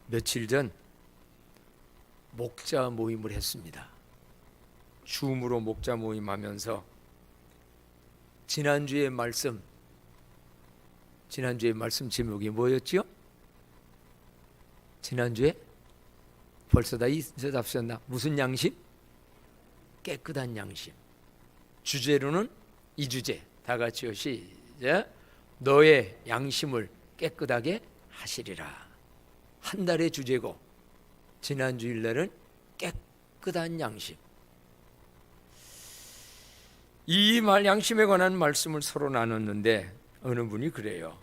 며칠 전 목자 모임을 했습니다. 줌으로 목자 모임하면서 지난주의 말씀 제목이 뭐였죠? 지난주에 벌써 다 잊어잡으셨나? 무슨 양심? 깨끗한 양심. 주제로는 이 주제 다 같이요. 시작. 너의 양심을 깨끗하게 하시리라. 한 달의 주제고 지난 주일날은 깨끗한 양심. 이 양심에 관한 말씀을 서로 나눴는데 어느 분이 그래요.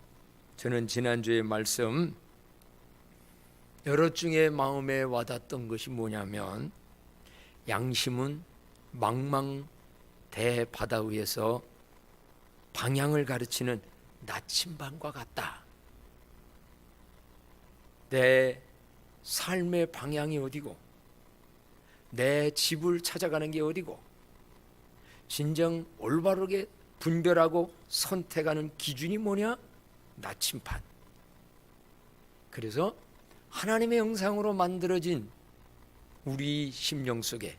저는 지난주에 말씀 여러 중에 마음에 와닿았던 것이 뭐냐면 양심은 망망대 바다 위에서 방향을 가르치는 나침반과 같다. 내 삶의 방향이 어디고 내 집을 찾아가는 게 어디고 진정 올바르게 분별하고 선택하는 기준이 뭐냐? 나침반. 그래서 하나님의 형상으로 만들어진 우리 심령 속에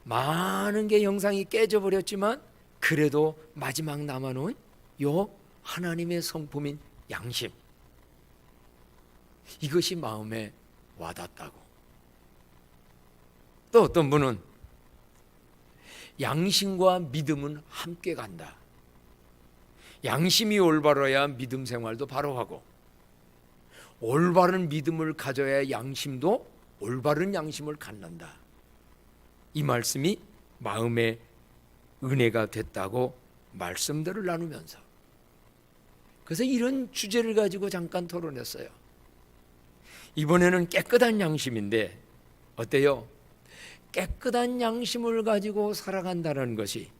많은 게 형상이 깨져버렸지만 그래도 마지막 남아놓은 요 하나님의 성품인 양심, 이것이 마음에 와닿다고. 또 어떤 분은 양심과 믿음은 함께 간다. 양심이 올바라야 믿음 생활도 바로 하고 올바른 믿음을 가져야 양심도 올바른 양심을 갖는다. 이 말씀이 마음에 은혜가 됐다고 말씀들을 나누면서, 그래서 이런 주제를 가지고 잠깐 토론했어요. 이번에는 깨끗한 양심인데 어때요? 깨끗한 양심을 가지고 살아간다는 것이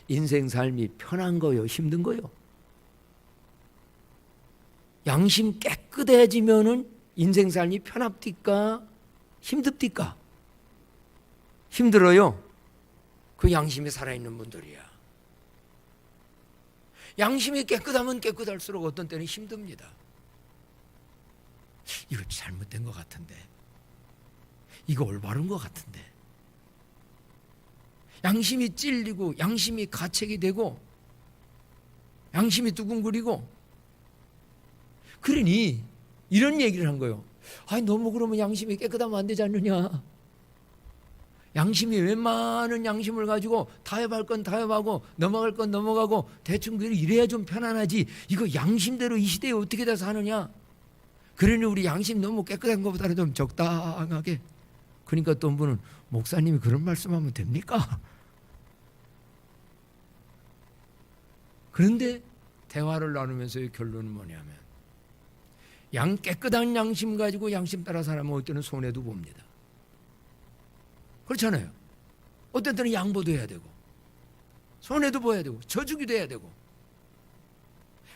인생 삶이 편한 거요, 힘든 거요? 양심 깨끗해지면은 인생 삶이 편합니까? 힘듭니까? 힘들어요. 그 양심이 살아있는 분들이야. 양심이 깨끗하면 깨끗할수록 어떤 때는 힘듭니다. 이거 잘못된 것 같은데, 이거 올바른 것 같은데, 양심이 찔리고 양심이 가책이 되고 양심이 두근거리고, 그러니 이런 얘기를 한 거예요. 아니 너무 그러면 양심이 깨끗하면 안 되지 않느냐. 양심이 웬만한 양심을 가지고 타협할 건 타협하고 넘어갈 건 넘어가고 대충 이래야 좀 편안하지, 이거 양심대로 이 시대에 어떻게 다 사느냐. 그러니 우리 양심 너무 깨끗한 것보다는 좀 적당하게. 그러니까 또 한 분은 목사님이 그런 말씀하면 됩니까? 그런데 대화를 나누면서의 결론은 뭐냐면 깨끗한 양심 가지고 양심 따라 살아면 어떤 때는 손해도 봅니다. 그렇잖아요. 어떤 때는 양보도 해야 되고 손해도 봐야 되고 져주기도 해야 되고.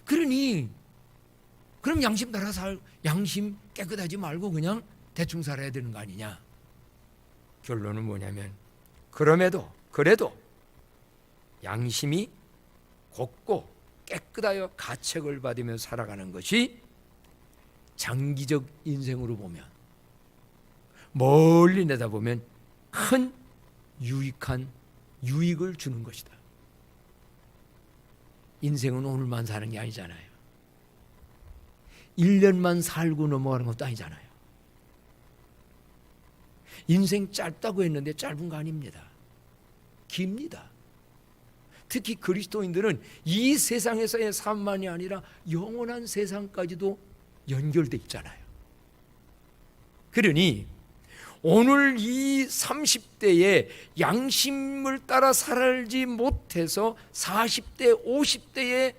그러니 그럼 양심 따라 양심 깨끗하지 말고 그냥 대충 살아야 되는 거 아니냐. 결론은 뭐냐면 그래도 양심이 곱고 깨끗하여 가책을 받으며 살아가는 것이 장기적 인생으로 보면, 멀리 내다보면 큰 유익을 주는 것이다. 인생은 오늘만 사는 게 아니잖아요. 1년만 살고 넘어가는 것도 아니잖아요. 인생 짧다고 했는데 짧은 거 아닙니다. 깁니다. 특히 그리스도인들은 이 세상에서의 삶만이 아니라 영원한 세상까지도 연결돼 있잖아요. 그러니 오늘 이 30대에 양심을 따라 살지 못해서 40대, 50대에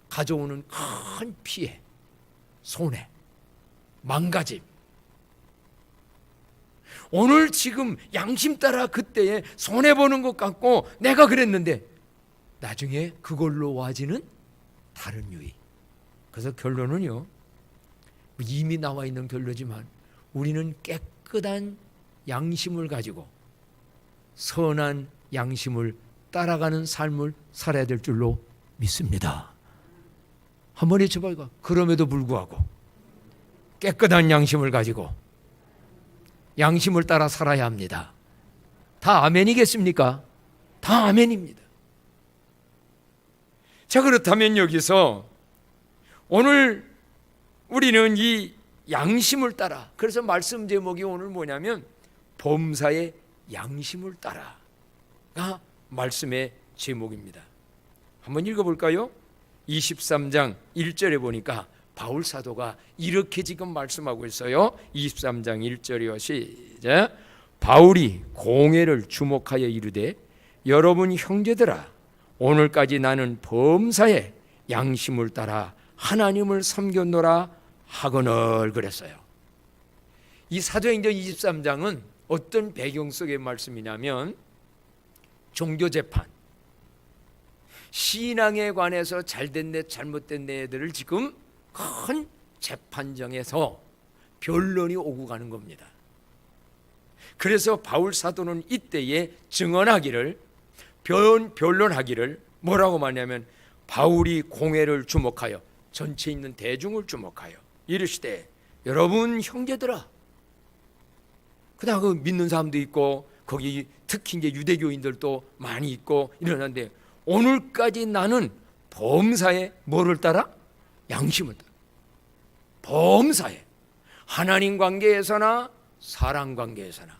가져오는 큰 피해, 손해, 망가짐. 오늘 지금 양심 따라 그때에 손해보는 것 같고 내가 그랬는데 나중에 그걸로 와지는 다른 유익. 그래서 결론은요, 이미 나와 있는 결론이지만 우리는 깨끗한 양심을 가지고 선한 양심을 따라가는 삶을 살아야 될 줄로 믿습니다. 한번 외쳐봐요. 그럼에도 불구하고 깨끗한 양심을 가지고 양심을 따라 살아야 합니다. 다 아멘이겠습니까? 다 아멘입니다. 자, 그렇다면 여기서 오늘 우리는 이 양심을 따라, 그래서 말씀 제목이 오늘 뭐냐면 범사의 양심을 따라가 말씀의 제목입니다. 한번 읽어볼까요? 23장 1절에 보니까 바울 사도가 이렇게 지금 말씀하고 있어요. 23장 1절이요, 시작. 바울이 공회를 주목하여 이르되 여러분 형제들아, 오늘까지 나는 범사의 양심을 따라 하나님을 섬겼노라 하거늘 그랬어요. 이 사도행전 23장은 어떤 배경 속의 말씀이냐면 종교재판, 신앙에 관해서 잘된 네 잘못된 네들을 지금 큰 재판정에서 변론이 오고 가는 겁니다. 그래서 바울 사도는 이때에 증언하기를, 변론하기를 뭐라고 말하냐면 바울이 공회를 주목하여, 전체 있는 대중을 주목하여 이르시되 여러분 형제들아, 그다음 그 믿는 사람도 있고 거기 특히 이제 유대교인들도 많이 있고 이러는데 오늘까지 나는 범사에 뭐를 따라? 양심을 따라. 범사에, 하나님 관계에서나 사람 관계에서나,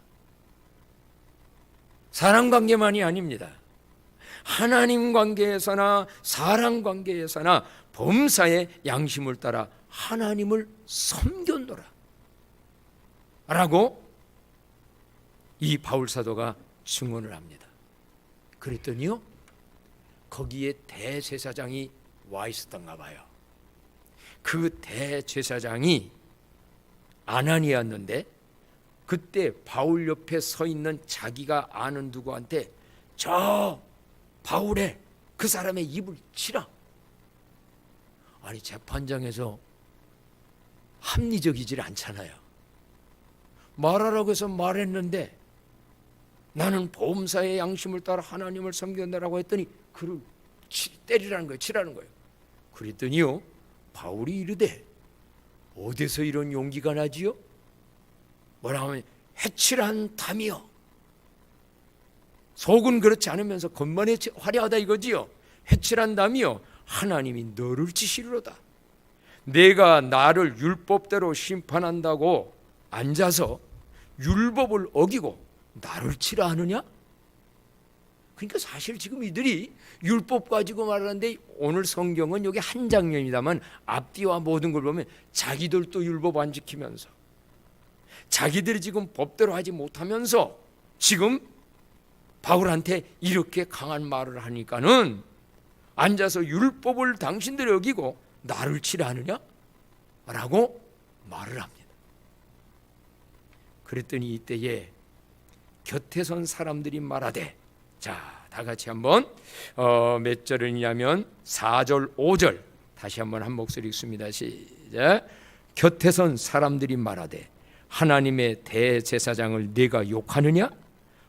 사람 관계만이 아닙니다. 하나님 관계에서나 사람 관계에서나 범사의 양심을 따라 하나님을 섬겼노라 라고 이 바울 사도가 증언을 합니다. 그랬더니요, 거기에 대제사장이 와 있었던가 봐요. 그 대제사장이 아나니아였는데 그때 바울 옆에 서 있는 자기가 아는 누구한테 저 바울의 그 사람의 입을 치라. 아니, 재판장에서 합리적이질 않잖아요. 말하라고 해서 말했는데 나는 범사의 양심을 따라 하나님을 섬긴다라고 했더니 그를 때리라는 거예요. 치라는 거예요. 그랬더니요, 바울이 이르되 어디서 이런 용기가 나지요? 뭐라 하면 해칠한 담이요. 속은 그렇지 않으면서 겉만 화려하다 이거지요. 해칠한 담이요, 하나님이 너를 치시리로다. 내가 나를 율법대로 심판한다고 앉아서 율법을 어기고 나를 치라 하느냐? 그러니까 사실 지금 이들이 율법 가지고 말하는데 오늘 성경은 여기 한 장면이다만 앞뒤와 모든 걸 보면 자기들도 율법 안 지키면서 자기들이 지금 법대로 하지 못하면서 지금 바울한테 이렇게 강한 말을 하니까는 앉아서 율법을 당신들이 어기고 나를 치라 하느냐? 라고 말을 합니다. 그랬더니 이때에 곁에 선 사람들이 말하되, 자, 다 같이 한번 몇 절이냐면 4절 5절 다시 한번 한 목소리 읽습니다. 시작. 곁에 선 사람들이 말하되 하나님의 대제사장을 네가 욕하느냐?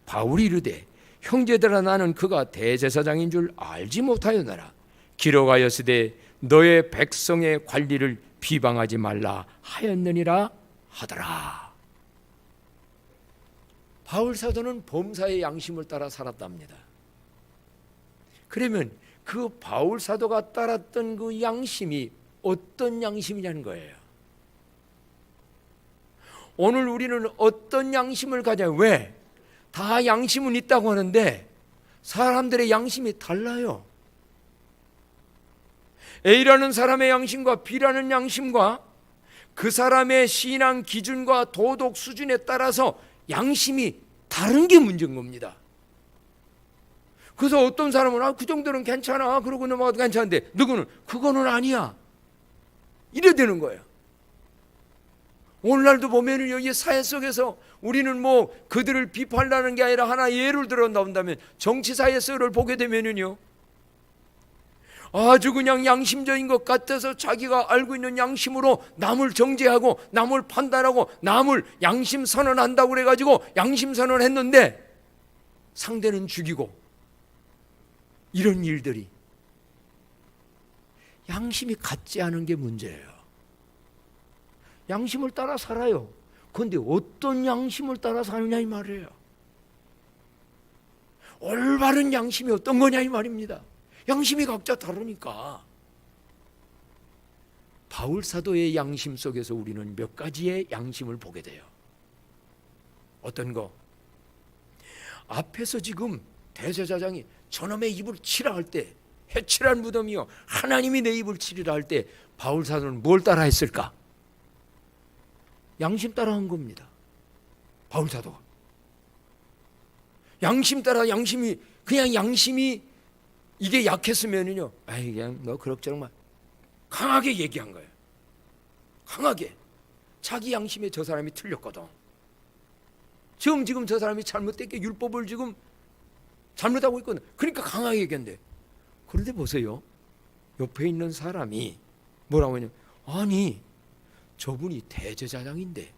바울이 이르되 형제들아, 나는 그가 대제사장인 줄 알지 못하였노라. 기록하였으되 너의 백성의 관리를 비방하지 말라 하였느니라 하더라. 바울 사도는 범사의 양심을 따라 살았답니다. 그러면 그 바울 사도가 따랐던 그 양심이 어떤 양심이냐는 거예요. 오늘 우리는 어떤 양심을 가져요? 왜? 다 양심은 있다고 하는데 사람들의 양심이 달라요. A라는 사람의 양심과 B라는 양심과 그 사람의 신앙 기준과 도덕 수준에 따라서 양심이 다른 게 문제인 겁니다. 그래서 어떤 사람은 그 정도는 괜찮아 그러고 넘어가도 괜찮은데 누구는 그거는 아니야 이래 되는 거예요. 오늘날도 보면은 여기 사회 속에서 우리는 뭐 그들을 비판하는 게 아니라 하나 예를 들어 나온다면 정치사회에서를 보게 되면은요, 아주 그냥 양심적인 것 같아서 자기가 알고 있는 양심으로 남을 정죄하고 남을 판단하고 남을 양심 선언한다고 그래가지고 양심 선언했는데 상대는 죽이고 이런 일들이 양심이 같지 않은 게 문제예요. 양심을 따라 살아요. 그런데 어떤 양심을 따라 사느냐 이 말이에요. 올바른 양심이 어떤 거냐 이 말입니다. 양심이 각자 다르니까. 바울 사도의 양심 속에서 우리는 몇 가지의 양심을 보게 돼요. 어떤 거? 앞에서 지금 대제사장이 저놈의 입을 치라 할 때, 해칠한 무덤이요 하나님이 내 입을 치리라 할 때 바울 사도는 뭘 따라 했을까? 양심 따라 한 겁니다. 바울 사도가 양심 따라, 그냥 양심이 이게 약했으면은요, 아이 그냥 너 그럭저럭만 강하게 얘기한 거예요. 강하게. 자기 양심에 저 사람이 틀렸거든. 지금 저 사람이 잘못됐게 율법을 지금 잘못하고 있거든. 그러니까 강하게 얘기한대. 그런데 보세요. 옆에 있는 사람이 뭐라고 하냐면, 아니 저분이 대제사장인데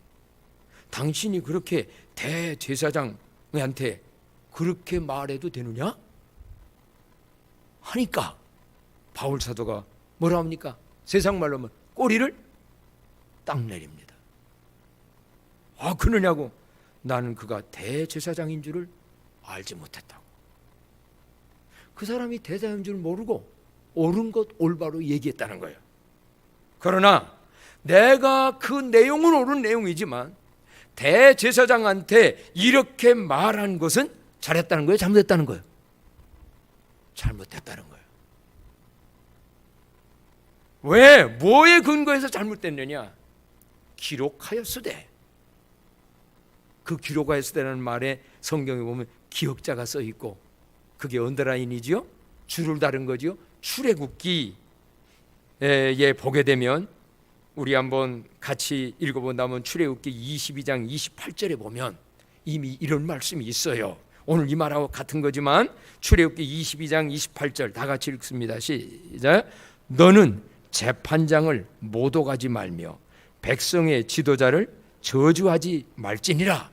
당신이 그렇게 대제사장한테 그렇게 말해도 되느냐? 하니까 바울 사도가 뭐라 합니까? 세상 말로 하면 꼬리를 딱 내립니다. 아, 그러냐고? 나는 그가 대제사장인 줄을 알지 못했다고. 그 사람이 대제사장인 줄 모르고 옳은 것 올바로 얘기했다는 거예요. 그러나 내가 그 내용은 옳은 내용이지만 대제사장한테 이렇게 말한 것은 잘했다는 거예요? 잘못했다는 거예요? 잘못했다는 거예요. 왜? 뭐에 근거해서 잘못됐느냐? 기록하였으되. 그 기록하였으되라는 말에 성경에 보면 기억자가 써 있고, 그게 언더라인이지요? 줄을 다른 거지요? 출애굽기에 보게 되면, 우리 한번 같이 읽어본다면 출애굽기 22장 28절에 보면 이미 이런 말씀이 있어요. 오늘 이 말하고 같은 거지만 출애굽기 22장 28절 다 같이 읽습니다. 시작. 너는 재판장을 모독하지 말며 백성의 지도자를 저주하지 말지니라.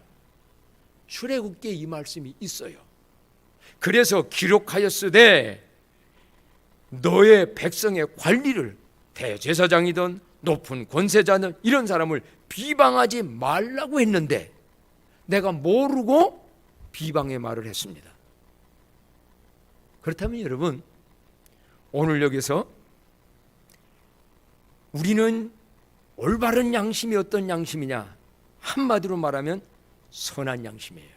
출애굽기에 이 말씀이 있어요. 그래서 기록하였으되 너의 백성의 관리를, 대제사장이든 높은 권세자는 이런 사람을 비방하지 말라고 했는데 내가 모르고 비방의 말을 했습니다. 그렇다면 여러분, 오늘 여기서 우리는 올바른 양심이 어떤 양심이냐? 한마디로 말하면 선한 양심이에요.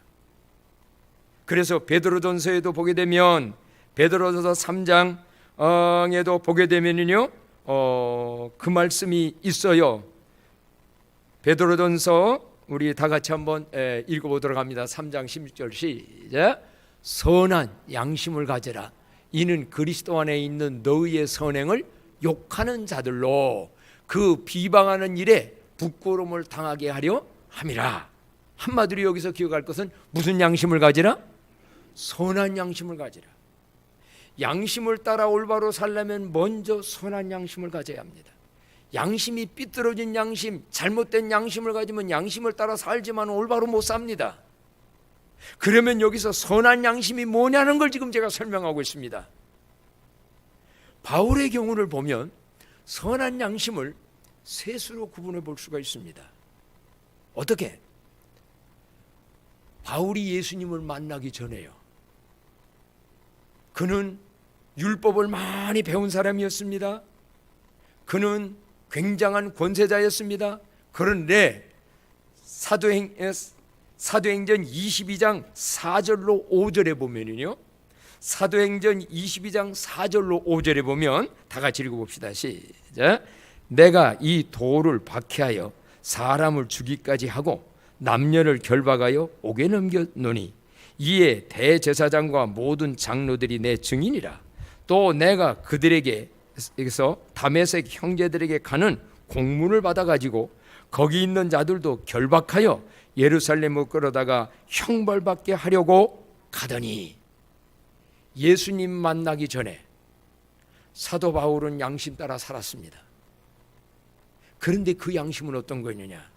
그래서 베드로전서에도 보게 되면, 베드로전서 3장에도 보게 되면요, 그 말씀이 있어요. 베드로전서 우리 다 같이 한번 읽어보도록 합니다. 3장 16절 시작. 선한 양심을 가져라. 이는 그리스도 안에 있는 너희의 선행을 욕하는 자들로 그 비방하는 일에 부끄러움을 당하게 하려 함이라. 한마디로 여기서 기억할 것은 무슨 양심을 가지라? 선한 양심을 가지라. 양심을 따라 올바로 살려면 먼저 선한 양심을 가져야 합니다. 양심이 삐뚤어진 양심, 잘못된 양심을 가지면 양심을 따라 살지만 올바로 못 삽니다. 그러면 여기서 선한 양심이 뭐냐는 걸 지금 제가 설명하고 있습니다. 바울의 경우를 보면 선한 양심을 셋으로 구분해 볼 수가 있습니다. 어떻게? 바울이 예수님을 만나기 전에요, 그는 율법을 많이 배운 사람이었습니다. 그는 굉장한 권세자였습니다. 그런데 사도행전 22장 4절로 5절에 보면요, 사도행전 22장 4절로 5절에 보면 다 같이 읽어봅시다. 시작. 내가 이 돌을 박해하여 사람을 죽이기까지 하고 남녀를 결박하여 옥에 넘겼노니 이에 대제사장과 모든 장로들이 내 증인이라. 또 내가 그들에게서 다메섹 형제들에게 가는 공문을 받아가지고 거기 있는 자들도 결박하여 예루살렘으로 끌어다가 형벌받게 하려고 가더니, 예수님 만나기 전에 사도 바울은 양심 따라 살았습니다. 그런데 그 양심은 어떤 거였느냐?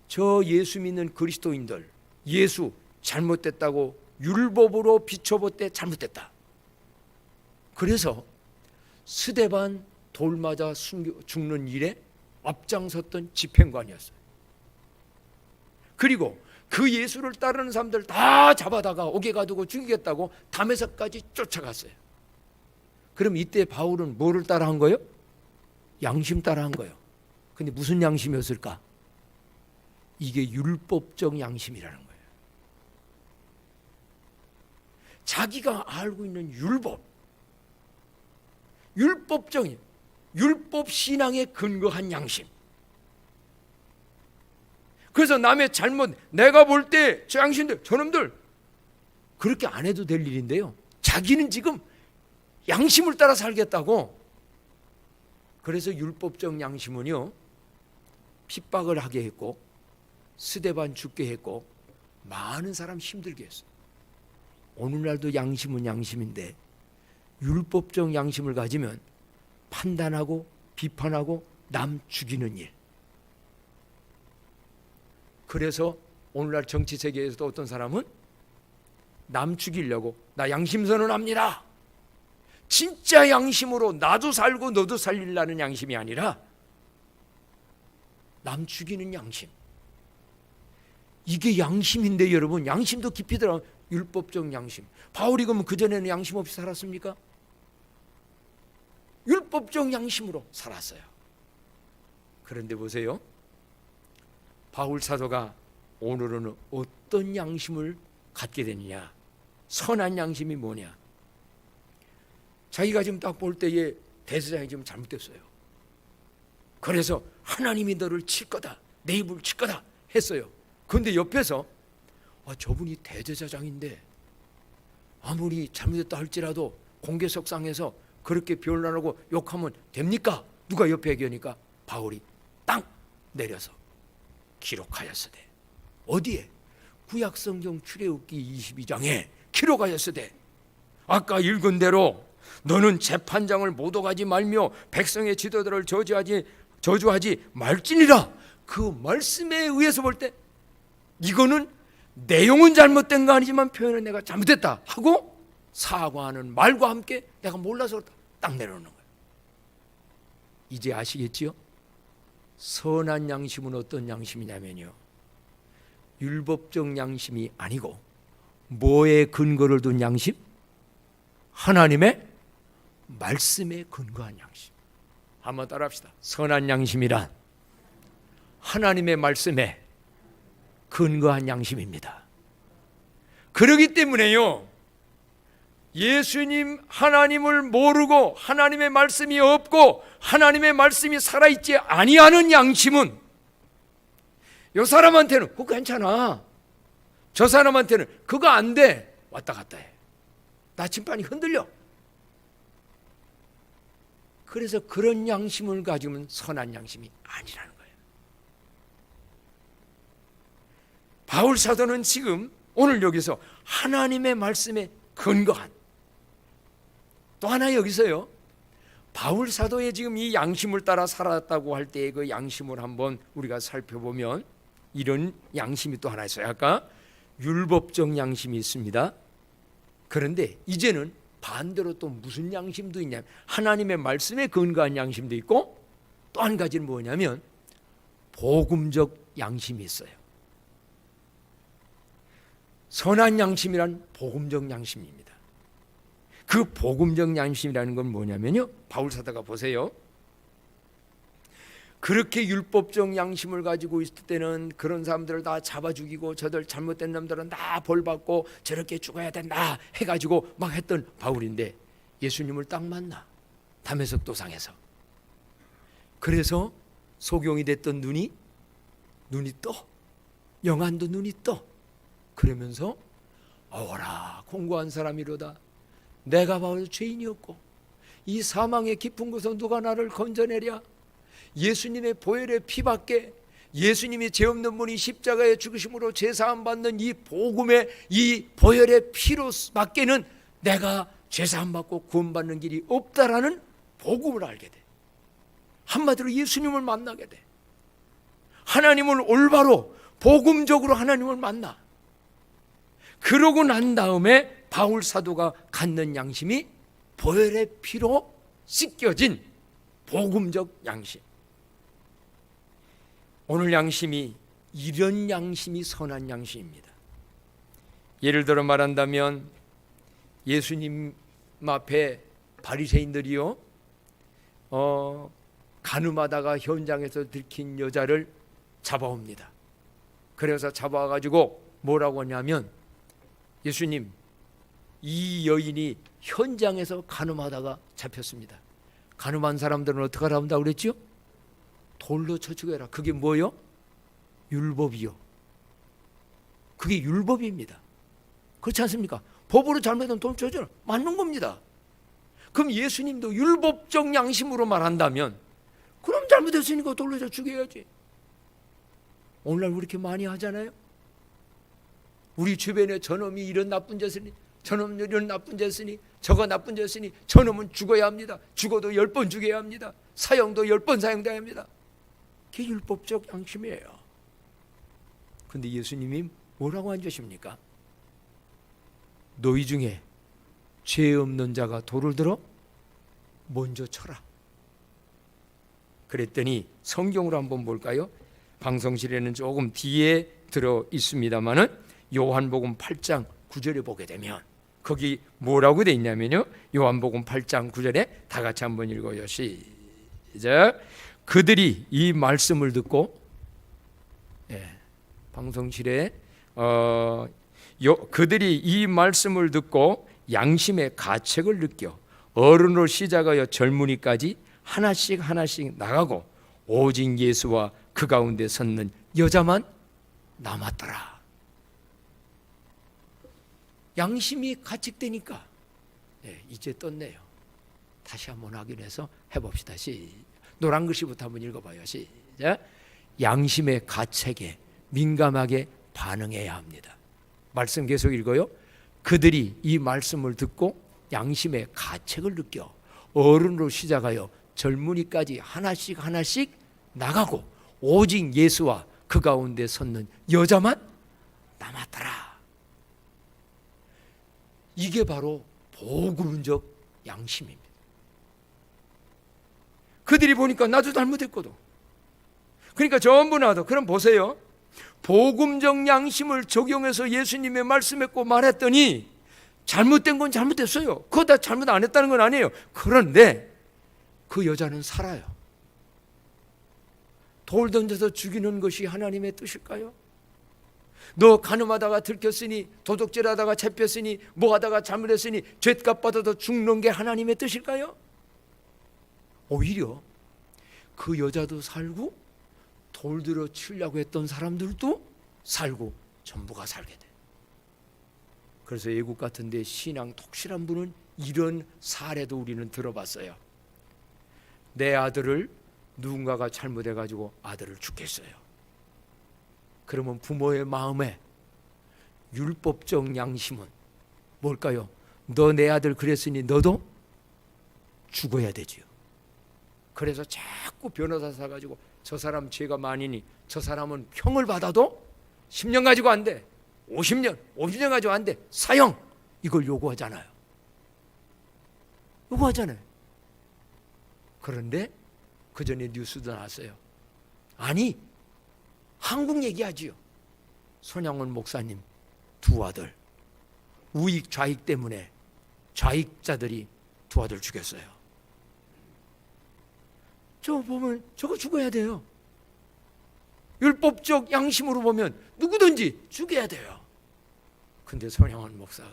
저 예수 믿는 그리스도인들, 예수 잘못됐다고 율법으로 비춰볼 때 잘못됐다. 그래서 스데반 돌 맞아 죽는 일에 앞장섰던 집행관이었어요. 그리고 그 예수를 따르는 사람들 다 잡아다가 옥에 가두고 죽이겠다고 담에서까지 쫓아갔어요. 그럼 이때 바울은 뭐를 따라한 거예요? 양심 따라한 거예요. 근데 무슨 양심이었을까? 이게 율법적 양심이라는 거예요. 자기가 알고 있는 율법적인 율법 신앙에 근거한 양심. 그래서 남의 잘못, 내가 볼 때 저 양심들, 저놈들 그렇게 안 해도 될 일인데요, 자기는 지금 양심을 따라 살겠다고. 그래서 율법적 양심은요, 핍박을 하게 했고 스데반 죽게 했고 많은 사람 힘들게 했어요. 오늘날도 양심은 양심인데 율법적 양심을 가지면 판단하고 비판하고 남 죽이는 일. 그래서 오늘날 정치 세계에서도 어떤 사람은 남 죽이려고 나 양심 선언합니다. 진짜 양심으로 나도 살고 너도 살리려는 양심이 아니라 남 죽이는 양심. 이게 양심인데 여러분, 양심도 깊이 들어. 율법적 양심. 바울이 그러면 그전에는 양심 없이 살았습니까? 율법적 양심으로 살았어요. 그런데 보세요, 바울 사도가 오늘은 어떤 양심을 갖게 되느냐. 선한 양심이 뭐냐. 자기가 지금 딱 볼 때에 대제사장이 지금 잘못됐어요. 그래서 하나님이 너를 칠 거다, 내 입을 칠 거다 했어요. 그런데 옆에서 저분이 대제사장인데 아무리 잘못했다 할지라도 공개석상에서 그렇게 변론하고 욕하면 됩니까? 누가 옆에 얘기하니까 바울이 땅 내려서 기록하였으되. 어디에? 구약성경 출애굽기 22장에 기록하였으되, 아까 읽은 대로 너는 재판장을 모독하지 말며 백성의 지도자를 저주하지 말지니라. 그 말씀에 의해서 볼 때 이거는 내용은 잘못된 거 아니지만 표현은 내가 잘못했다 하고 사과하는 말과 함께 내가 몰라서 딱 내려놓는 거예요. 이제 아시겠지요? 선한 양심은 어떤 양심이냐면요, 율법적 양심이 아니고 뭐에 근거를 둔 양심? 하나님의 말씀에 근거한 양심. 한번 따라합시다. 선한 양심이란 하나님의 말씀에 근거한 양심입니다. 그렇기 때문에요, 예수님 하나님을 모르고 하나님의 말씀이 없고 하나님의 말씀이 살아있지 아니하는 양심은 이 사람한테는 그거 괜찮아, 저 사람한테는 그거 안 돼, 왔다 갔다 해, 나침반이 흔들려. 그래서 그런 양심을 가지면 선한 양심이 아니라는 거예요. 바울 사도는 지금 오늘 여기서 하나님의 말씀에 근거한, 또 하나 여기서요, 바울 사도의 지금 이 양심을 따라 살았다고 할 때의 그 양심을 한번 우리가 살펴보면 이런 양심이 또 하나 있어요. 아까 율법적 양심이 있습니다. 그런데 이제는 반대로 또 무슨 양심도 있냐면 하나님의 말씀에 근거한 양심도 있고, 또 한 가지는 뭐냐면 복음적 양심이 있어요. 선한 양심이란 복음적 양심입니다. 그 복음적 양심이라는 건 뭐냐면요, 바울 사도가 보세요, 그렇게 율법적 양심을 가지고 있을 때는 그런 사람들을 다 잡아 죽이고 저들 잘못된 놈들은 다 벌받고 저렇게 죽어야 된다 해가지고 막 했던 바울인데 예수님을 딱 만나, 담에석 도상에서. 그래서 소경이 됐던 눈이 떠, 영안도 눈이 떠. 그러면서 어라 공고한 사람이로다, 내가 바로 죄인이었고 이 사망의 깊은 곳에서 누가 나를 건져내랴. 예수님의 보혈의 피밖에, 예수님이 죄 없는 분이 십자가에 죽으심으로 죄사함 받는 이 복음의 이 보혈의 피로밖에는 내가 죄사함 받고 구원받는 길이 없다라는 복음을 알게 돼. 한마디로 예수님을 만나게 돼. 하나님을 올바로 복음적으로 하나님을 만나. 그러고 난 다음에 바울 사도가 갖는 양심이 보혈의 피로 씻겨진 복음적 양심. 오늘 양심이 이런 양심이 선한 양심입니다. 예를 들어 말한다면 예수님 앞에 바리새인들이요, 간음하다가 현장에서 들킨 여자를 잡아옵니다. 그래서 잡아가지고 뭐라고 하냐면, 예수님, 이 여인이 현장에서 간음하다가 잡혔습니다. 간음한 사람들은 어떻게 하라 한다고 그랬죠? 돌로 쳐 죽여라. 그게 뭐요? 율법이요. 그게 율법입니다. 그렇지 않습니까? 법으로 잘못하면 돌 쳐줘라. 맞는 겁니다. 그럼 예수님도 율법적 양심으로 말한다면, 그럼 잘못했으니까 돌로 쳐 죽여야지. 오늘날 우리 이렇게 많이 하잖아요. 우리 주변에 저놈이 이런 나쁜 짓이니, 저놈 이런 나쁜 짓이니, 저거 나쁜 짓이니, 저놈은 죽어야 합니다. 죽어도 10번 죽여야 합니다. 사형도 10번 사형돼야 합니다. 그게 율법적 양심이에요. 근데 예수님이 뭐라고 앉으십니까? 너희 중에 죄 없는 자가 돌을 들어 먼저 쳐라. 그랬더니 성경으로 한번 볼까요? 방송실에는 조금 뒤에 들어 있습니다만은 요한복음 8장 9절에 보게 되면 거기 뭐라고 돼 있냐면요, 요한복음 8장 9절에 다 같이 한번 읽어요. 시작. 그들이 이 말씀을 듣고, 방송실에 그들이 이 말씀을 듣고 양심의 가책을 느껴 어른으로 시작하여 젊은이까지 하나씩 하나씩 나가고 오직 예수와 그 가운데 섰는 여자만 남았더라. 양심이 가책되니까 이제 떴네요. 다시 한번 확인해서 해봅시다. 노란 글씨부터 한번 읽어봐요. 시작. 양심의 가책에 민감하게 반응해야 합니다. 말씀 계속 읽어요. 그들이 이 말씀을 듣고 양심의 가책을 느껴 어른으로 시작하여 젊은이까지 하나씩 하나씩 나가고 오직 예수와 그 가운데 섰는 여자만 남았더라. 이게 바로 복음적 양심입니다. 그들이 보니까 나도 잘못했거든. 그러니까 전부 나도. 그럼 보세요. 복음적 양심을 적용해서 예수님의 말씀했고 말했더니 잘못된 건 잘못됐어요. 그거 다 잘못 안 했다는 건 아니에요. 그런데 그 여자는 살아요. 돌 던져서 죽이는 것이 하나님의 뜻일까요? 너 간음하다가 들켰으니, 도둑질하다가 잡혔으니, 뭐하다가 잘못했으니 죄값 받아서 죽는 게 하나님의 뜻일까요? 오히려 그 여자도 살고 돌 들어 치려고 했던 사람들도 살고 전부가 살게 돼. 그래서 외국 같은 데 신앙 독실한 분은 이런 사례도 우리는 들어봤어요. 내 아들을 누군가가 잘못해가지고 아들을 죽겠어요. 그러면 부모의 마음에 율법적 양심은 뭘까요? 너 내 아들 그랬으니 너도 죽어야 되지요. 그래서 자꾸 변호사 사가지고 저 사람 죄가 많으니 저 사람은 형을 받아도 10년 가지고 안 돼, 50년 가지고 안 돼, 사형, 이걸 요구하잖아요. 그런데 그 전에 뉴스도 나왔어요. 아니, 한국 얘기하지요. 손양원 목사님 두 아들 우익 좌익 때문에 좌익자들이 두 아들 죽였어요. 저 보면 저거 죽어야 돼요. 율법적 양심으로 보면 누구든지 죽여야 돼요. 근데 손양원 목사가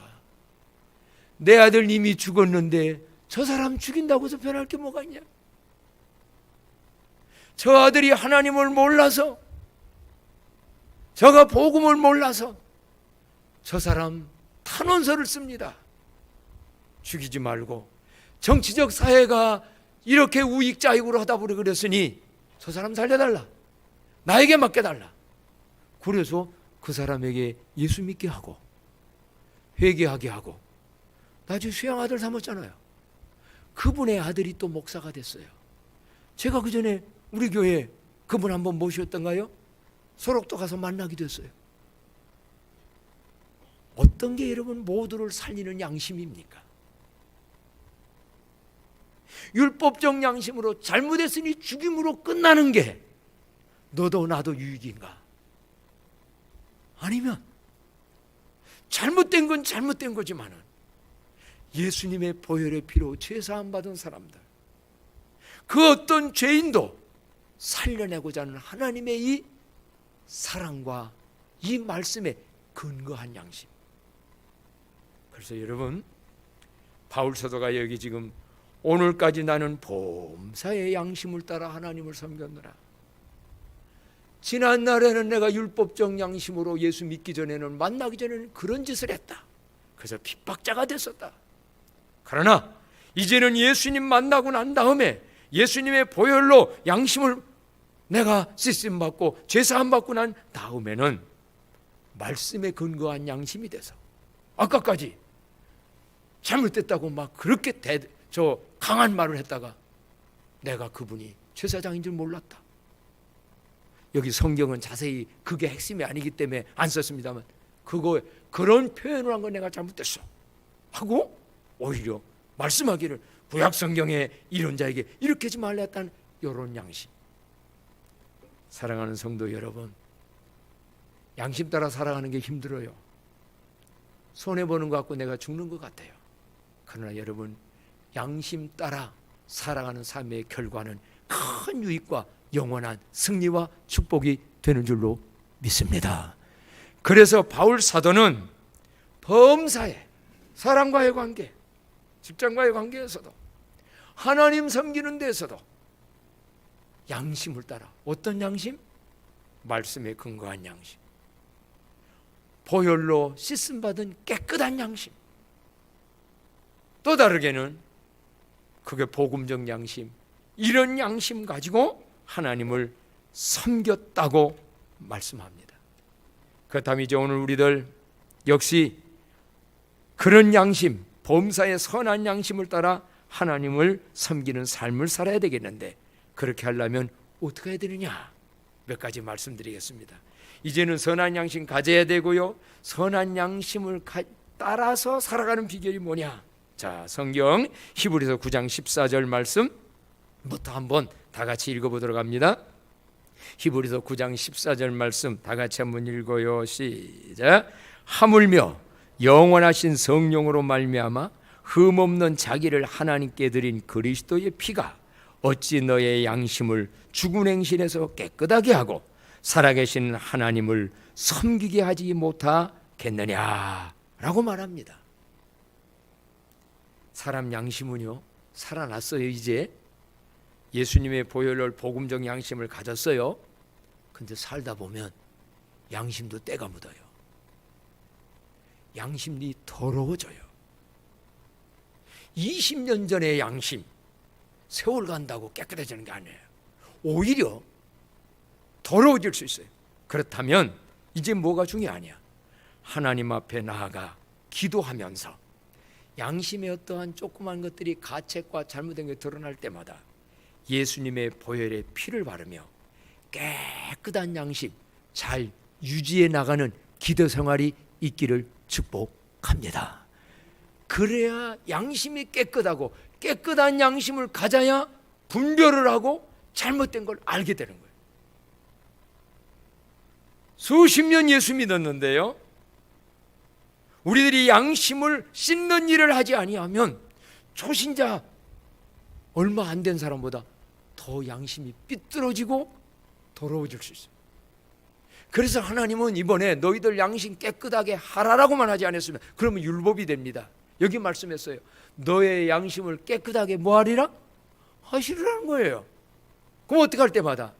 내 아들 이미 죽었는데 저 사람 죽인다고 해서 변할 게 뭐가 있냐? 저 아들이 하나님을 몰라서, 저가 복음을 몰라서 저 사람 탄원서를 씁니다. 죽이지 말고, 정치적 사회가 이렇게 우익좌익으로 하다 보니 그랬으니 저 사람 살려달라, 나에게 맡겨달라. 그래서 그 사람에게 예수 믿게 하고 회개하게 하고 나중에 수양 아들 삼았잖아요. 그분의 아들이 또 목사가 됐어요. 제가 그 전에 우리 교회 그분 한번 모셨던가요? 소록도 가서 만나기도 했어요. 어떤 게 여러분 모두를 살리는 양심입니까? 율법적 양심으로 잘못했으니 죽임으로 끝나는 게 너도 나도 유익인가? 아니면 잘못된 건 잘못된 거지만은 예수님의 보혈의 피로 죄사함 받은 사람들, 그 어떤 죄인도 살려내고자 하는 하나님의 이 사랑과 이 말씀에 근거한 양심. 그래서 여러분, 바울 사도가 여기 지금 오늘까지 나는 범사의 양심을 따라 하나님을 섬겼노라. 지난 날에는 내가 율법적 양심으로 예수 믿기 전에는, 만나기 전에는 그런 짓을 했다. 그래서 핍박자가 됐었다. 그러나 이제는 예수님 만나고 난 다음에 예수님의 보혈로 양심을 내가 씻음 받고 죄사함 받고 난 다음에는 말씀에 근거한 양심이 돼서, 아까까지 잘못됐다고 막 그렇게 강한 말을 했다가 내가 그분이 제사장인 줄 몰랐다. 여기 성경은 자세히 그게 핵심이 아니기 때문에 안 썼습니다만, 그런 표현을 한 건 내가 잘못됐어 하고 오히려 말씀하기를 구약 성경의 이런 자에게 이렇게 하지 말라 했다는 이런 양심. 사랑하는 성도 여러분, 양심 따라 살아가는 게 힘들어요. 손해보는 것 같고 내가 죽는 것 같아요. 그러나 여러분, 양심 따라 살아가는 삶의 결과는 큰 유익과 영원한 승리와 축복이 되는 줄로 믿습니다. 그래서 바울 사도는 범사에, 사람과의 관계, 직장과의 관계에서도, 하나님 섬기는 데에서도 양심을 따라, 어떤 양심? 말씀에 근거한 양심, 보혈로 씻음받은 깨끗한 양심, 또 다르게는 그게 복음적 양심, 이런 양심 가지고 하나님을 섬겼다고 말씀합니다. 그렇다면 이제 오늘 우리들 역시 그런 양심, 범사의 선한 양심을 따라 하나님을 섬기는 삶을 살아야 되겠는데, 그렇게 하려면 어떻게 해야 되느냐? 몇 가지 말씀드리겠습니다. 이제는 선한 양심 가져야 되고요, 선한 양심을 따라서 살아가는 비결이 뭐냐? 자, 성경 히브리서 9장 14절 말씀부터 한번 다 같이 읽어보도록 합니다. 히브리서 9장 14절 말씀 다 같이 한번 읽어요. 시작. 하물며 영원하신 성령으로 말미암아 흠없는 자기를 하나님께 드린 그리스도의 피가 어찌 너의 양심을 죽은 행실에서 깨끗하게 하고 살아계신 하나님을 섬기게 하지 못하겠느냐 라고 말합니다. 사람 양심은요, 살아났어요. 이제 예수님의 보혈로 복음적 양심을 가졌어요. 근데 살다 보면 양심도 때가 묻어요. 양심이 더러워져요. 20년 전의 양심 세월 간다고 깨끗해지는 게 아니에요. 오히려 더러워질 수 있어요. 그렇다면 이제 뭐가 중요하냐? 하나님 앞에 나아가 기도하면서 양심의 어떠한 조그만 것들이 가책과 잘못된 게 드러날 때마다 예수님의 보혈의 피를 바르며 깨끗한 양심 잘 유지해 나가는 기도 생활이 있기를 축복합니다. 그래야 양심이 깨끗하고, 깨끗한 양심을 가져야 분별을 하고 잘못된 걸 알게 되는 거예요. 수십 년 예수 믿었는데요, 우리들이 양심을 씻는 일을 하지 아니하면 초신자 얼마 안 된 사람보다 더 양심이 삐뚤어지고 더러워질 수 있어요. 그래서 하나님은 이번에 너희들 양심 깨끗하게 하라라고만 하지 않았으면, 그러면 율법이 됩니다. 여기 말씀했어요. 너의 양심을 깨끗하게 뭐하리라? 하시라는 거예요. 그럼 어떻게 할 때마다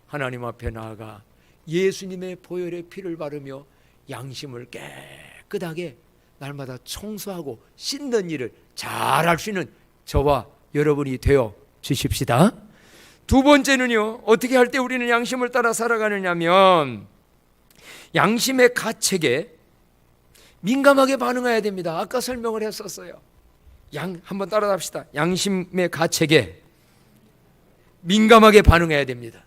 하나님 앞에 나아가 예수님의 보혈의 피를 바르며 양심을 깨끗하게 날마다 청소하고 씻는 일을 잘 할 수 있는 저와 여러분이 되어 주십시다. 두 번째는요, 어떻게 할 때 우리는 양심을 따라 살아가느냐면 양심의 가책에 민감하게 반응해야 됩니다. 아까 설명을 했었어요. 한번 따라합시다. 양심의 가책에 민감하게 반응해야 됩니다.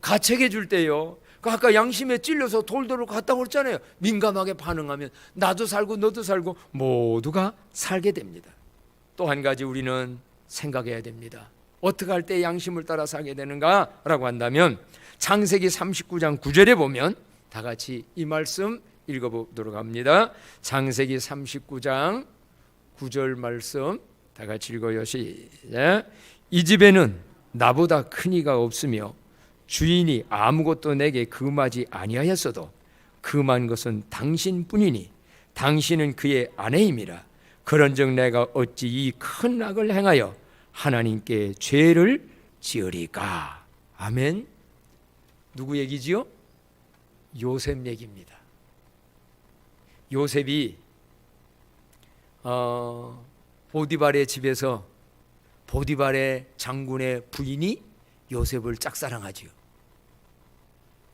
가책해 줄 때요, 아까 양심에 찔려서 돌도록 갔다고 그랬잖아요. 민감하게 반응하면 나도 살고 너도 살고 모두가 살게 됩니다. 또 한 가지 우리는 생각해야 됩니다. 어떻게 할 때 양심을 따라 사게 되는가라고 한다면 창세기 39장 9절에 보면 다 같이 이 말씀 읽어보도록 합니다. 창세기 39장 9절 말씀 다 같이 읽어요. 시작. 이 집에는 나보다 큰 이가 없으며 주인이 아무것도 내게 금하지 아니하였어도 금한 것은 당신뿐이니 당신은 그의 아내임이라. 그런즉 내가 어찌 이 큰 악을 행하여 하나님께 죄를 지으리까. 아멘. 누구 얘기지요? 요셉 얘기입니다. 요셉이 보디발의 집에서 보디발의 장군의 부인이 요셉을 짝사랑하지요.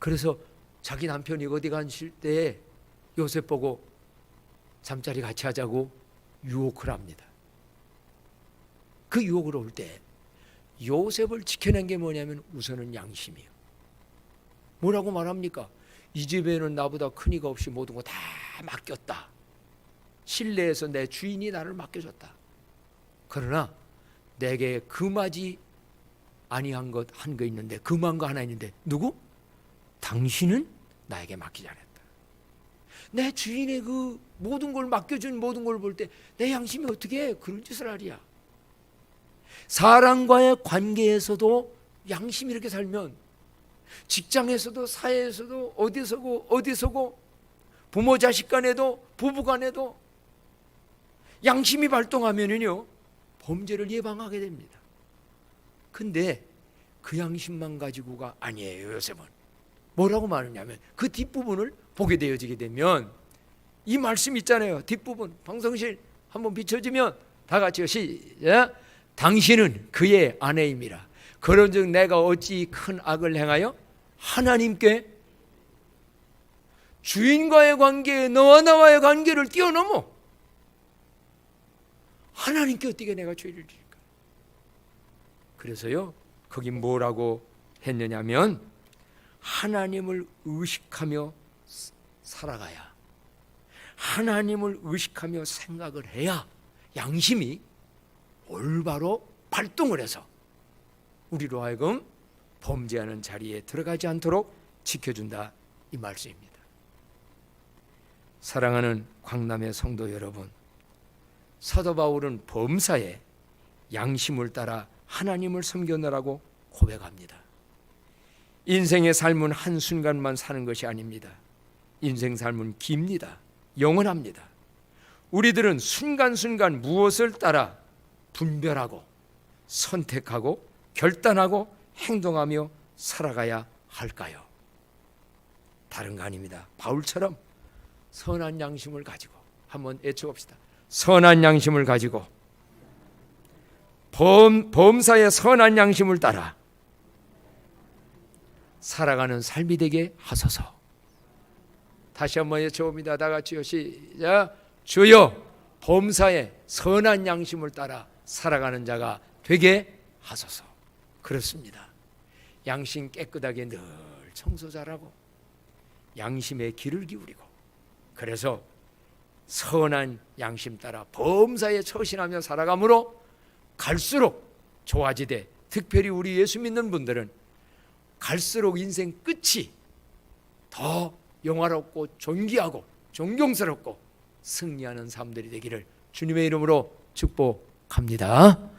그래서 자기 남편이 어디 가실 때 요셉 보고 잠자리 같이 하자고 유혹을 합니다. 그 유혹을 올 때 요셉을 지켜낸 게 뭐냐면 우선은 양심이에요. 뭐라고 말합니까? 이 집에는 나보다 큰 이가 없이 모든 거 다 맡겼다. 신뢰해서 내 주인이 나를 맡겨줬다. 그러나 내게 금하지 아니한 것 한 거 있는데, 금한 거 하나 있는데 누구? 당신은 나에게 맡기지 않았다. 내 주인의 그 모든 걸 맡겨준 모든 걸 볼 때 내 양심이 어떻게 그런 짓을 하랴. 사람과의 관계에서도 양심이 이렇게 살면 직장에서도 사회에서도 어디서고 부모 자식 간에도 부부 간에도 양심이 발동하면은요 범죄를 예방하게 됩니다. 근데 그 양심만 가지고가 아니에요. 요셉은 뭐라고 말하냐면 그 뒷부분을 보게 되어지게 되면 이 말씀 있잖아요. 뒷부분 방송실 한번 비춰주면 다 같이요. 시작. 당신은 그의 아내임이라. 그런즉 내가 어찌 큰 악을 행하여 하나님께, 주인과의 관계에 너와 나와의 관계를 뛰어넘어 하나님께 어떻게 내가 죄를 지을까. 그래서요 거기 뭐라고 했느냐면 하나님을 의식하며 살아가야, 하나님을 의식하며 생각을 해야 양심이 올바로 발동을 해서 우리로 하여금 범죄하는 자리에 들어가지 않도록 지켜준다, 이 말씀입니다. 사랑하는 광남의 성도 여러분, 사도 바울은 범사에 양심을 따라 하나님을 섬겨내라고 고백합니다. 인생의 삶은 한순간만 사는 것이 아닙니다. 인생 삶은 깁니다. 영원합니다. 우리들은 순간순간 무엇을 따라 분별하고 선택하고 결단하고 행동하며 살아가야 할까요? 다른 거 아닙니다. 바울처럼 선한 양심을 가지고 한번 외쳐봅시다. 선한 양심을 가지고 범사의 선한 양심을 따라 살아가는 삶이 되게 하소서. 다시 한번 외쳐봅니다. 다 같이요. 시작. 주여 범사의 선한 양심을 따라 살아가는 자가 되게 하소서. 그렇습니다. 양심 깨끗하게 늘 청소 잘하고 양심에 귀를 기울이고, 그래서 선한 양심 따라 범사에 처신하며 살아감으로 갈수록 좋아지되, 특별히 우리 예수 믿는 분들은 갈수록 인생 끝이 더 영화롭고 존귀하고 존경스럽고 승리하는 삶들이 되기를 주님의 이름으로 축복합니다.